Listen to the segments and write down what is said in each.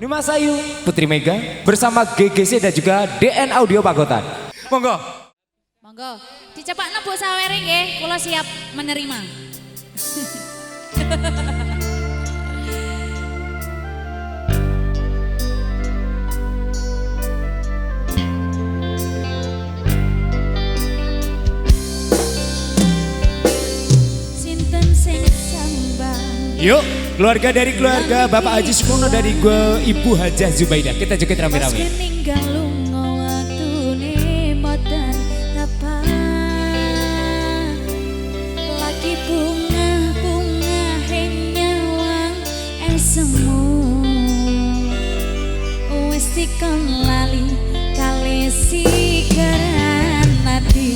Nimas Ayu, Putri Mega bersama GGC dan juga DN Audio Pagotan. Monggo. Monggo. Dicepakno Bu Sawere nggih, kula siap menerima. Sinten sing sambang. Yuk, keluarga dari keluarga Bapak Haji Sukono dari gue Ibu Hajah Zubaidah. Kita joget rame-rame. Lagi bunga-bunga nyawang semu. Wis dikon lali kali sikaran mati.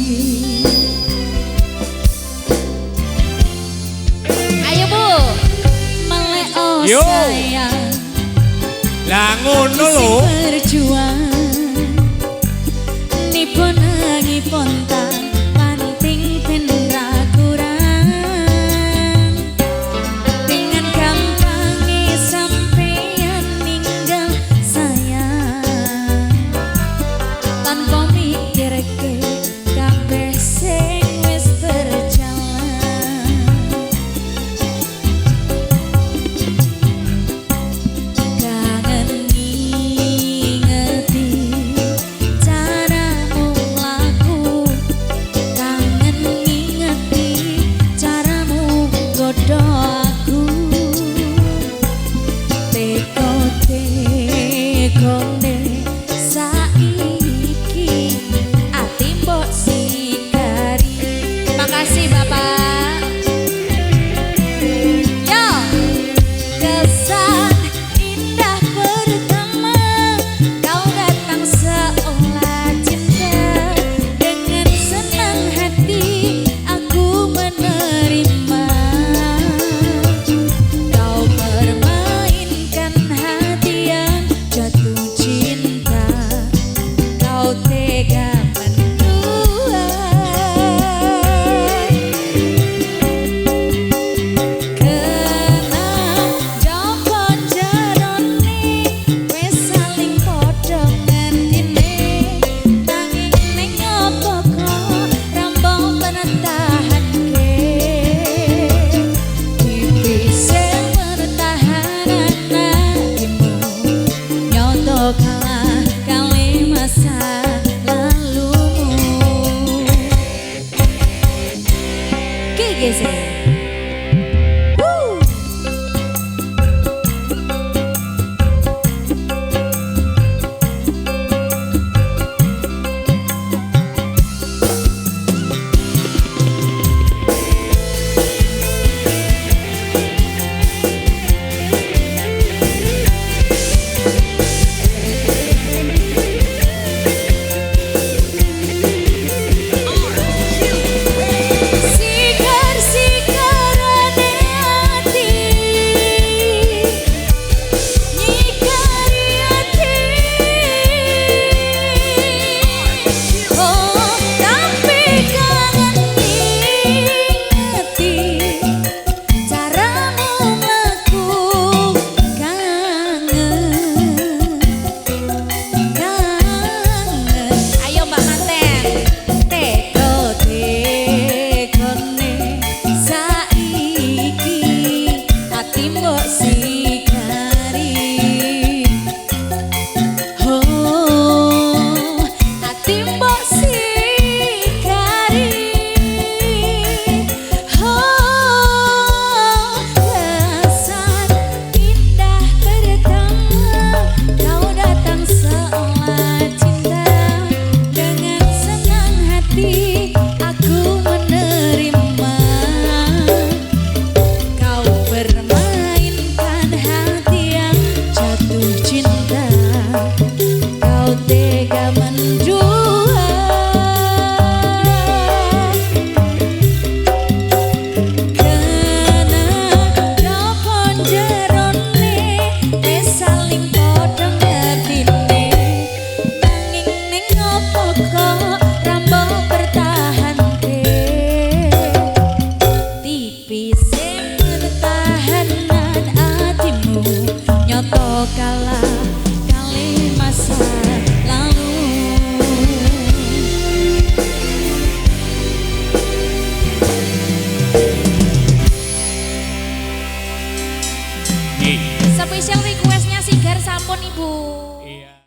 Ayo Bu, melek Yo. sayang. Lah ngono lho. Berjuang nipun ngipun tak panting ben ra kurang. Dengan gampangnya sampeyan ninggal sayang, tanpa mikirke kabeh sing wis berjalan. Kangen ngingeti caramu laku, kangen ngingeti caramu godho aku. Teko-tekone saiki ati mbok sigari. Makasih Bapak. Yo, kesan indah pertama kau datang seolah cinta. Dengan senang hati aku menerima. Kau permainkan hati yang jatuh cinta. Kau tega mendua. Kenang jopon jarone wis saling padha ngertine. Nanging ning opo kok rambang penetahanke. Dipisah pertahanan hatimu, nyoto kalah kali masa lalumu. GGC. Woo! Sikar-sikarane ati, nyikari ati. Oh, tapi kangen ngingeti caramu mlaku. Kangen. Ayo Mbak Manten. Teko-tekone saiki ati mbok sigari. Oh, ati mbok sigari. Oh, kesan indah pertama kau datang seolah cinta. Dengan senang hati aku menerima. Kau permainkan hati yang jatuh cinta. Kau tega mendua. Kenang jopon jerone wis saling padha ngertine. Nanging ning opo kok rambang pertahanke. Tipis pertahanan hatimu, nyoto kalah spesial requestnya Sigar sampun Ibu.